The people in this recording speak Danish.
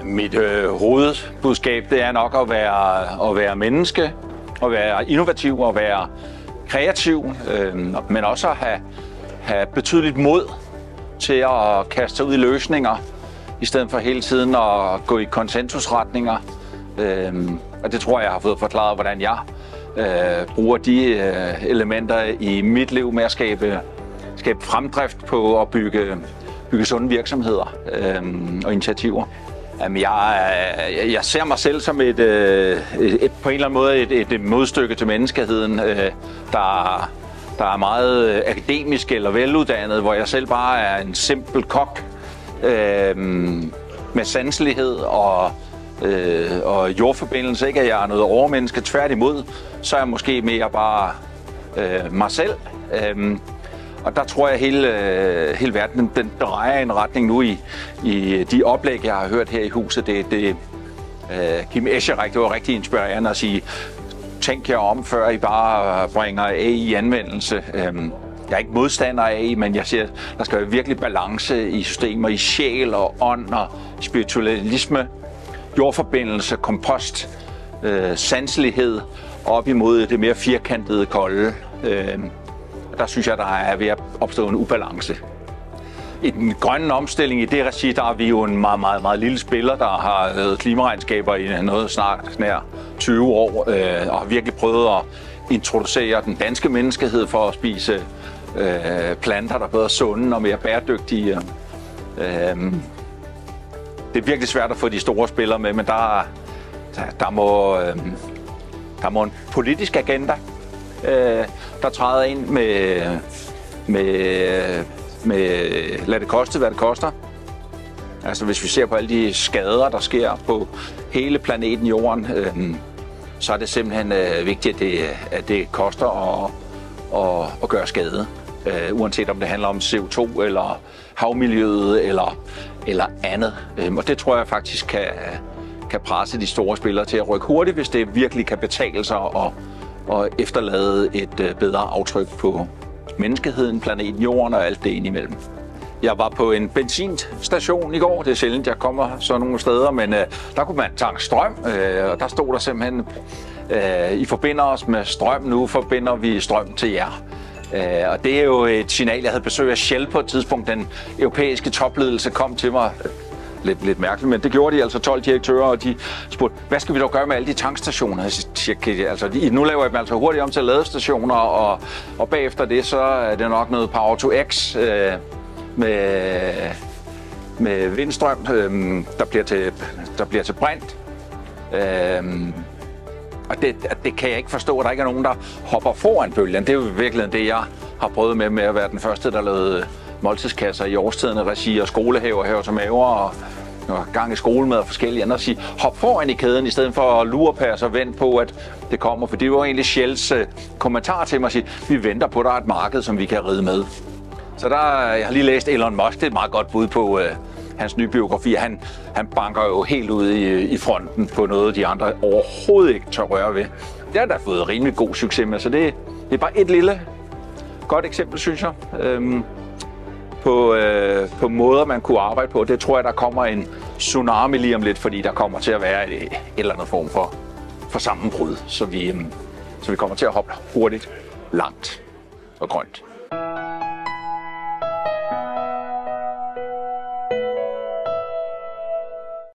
Mit hovedbudskab det er nok at være menneske, at være innovativ og være kreativ, men også at have betydeligt mod til at kaste sig ud i løsninger, i stedet for hele tiden at gå i konsensusretninger. Og det tror jeg har fået forklaret, hvordan jeg bruger de elementer i mit liv med at skabe fremdrift på at bygge sunde virksomheder og initiativer. Jamen, jeg ser mig selv som på en eller anden måde et modstykke til menneskeheden, der er meget akademisk eller veluddannet, hvor jeg selv bare er en simpel kok med sanselighed og jordforbindelse. Ikke at jeg er noget overmenneske, tværtimod, så er jeg måske mere bare mig selv. Og der tror jeg, hele verden den drejer en retning nu i de oplæg, jeg har hørt her i huset. Kim Escherich, det var rigtig inspirerende at sige, tænk jer om, før I bare bringer AI i anvendelse. Jeg er ikke modstander af AI, men jeg siger, der skal være virkelig balance i systemer, i sjæl og ånd og spiritualisme, jordforbindelse, kompost, sanselighed, op imod det mere firkantede kolde. Der synes jeg, der er ved at opstå en ubalance. I den grønne omstilling, i det regi, der er vi jo en meget, meget, meget lille spiller, der har lavet klimaregnskaber i noget snart nær 20 år, og har virkelig prøvet at introducere den danske menneskehed for at spise planter, der er bedre sunde og mere bæredygtige. Det er virkelig svært at få de store spillere med, men der må en politisk agenda, der træder ind med lad det koste, hvad det koster. Altså hvis vi ser på alle de skader, der sker på hele planeten Jorden, så er det simpelthen vigtigt, at det koster at gøre skade. Uanset om det handler om CO2 eller havmiljøet eller andet. Og det tror jeg faktisk kan presse de store spillere til at rykke hurtigt, hvis det virkelig kan betale sig og efterlade et bedre aftryk på menneskeheden, planeten Jorden og alt det indimellem. Jeg var på en benzinstation i går. Det er sjældent, jeg kommer sådan nogle steder, men der kunne man tanke strøm, og der stod der simpelthen, I forbinder os med strøm, nu forbinder vi strøm til jer. Og det er jo et signal, jeg havde besøg af Shell på et tidspunkt. Den europæiske topledelse kom til mig, lidt mærkeligt, men det gjorde de altså 12 direktører, og de spurgte, hvad skal vi dog gøre med alle de tankstationer? Altså, nu laver jeg dem altså hurtigt om til ladestationer, og bagefter det, så er det nok noget Power to X med vindstrøm, der bliver til brint. Og det kan jeg ikke forstå, at der ikke er nogen, der hopper foran bølgen. Det er jo virkelig det, jeg har prøvet med at være den første, der lavede måltidskasser i årstiderne, regi og skolehaver, haver til maver og gang i skolemad og forskellige andre. Sige, hop foran i kæden, i stedet for at lurepasse og vente på, at det kommer. For det var egentlig Shells kommentar til mig at sige, vi venter på, at der er et marked, som vi kan ride med. Så jeg har lige læst Elon Musk, det er et meget godt bud på hans nye biografi. Han banker jo helt ud i fronten på noget, de andre overhovedet ikke tør røre ved. Det har da fået rimelig god succes med, så det er bare et lille godt eksempel, synes jeg, på måder, man kunne arbejde på. Det tror jeg, der kommer en tsunami lige om lidt, fordi der kommer til at være et eller andet form for sammenbrud, så vi kommer til at hoppe hurtigt, langt og grønt.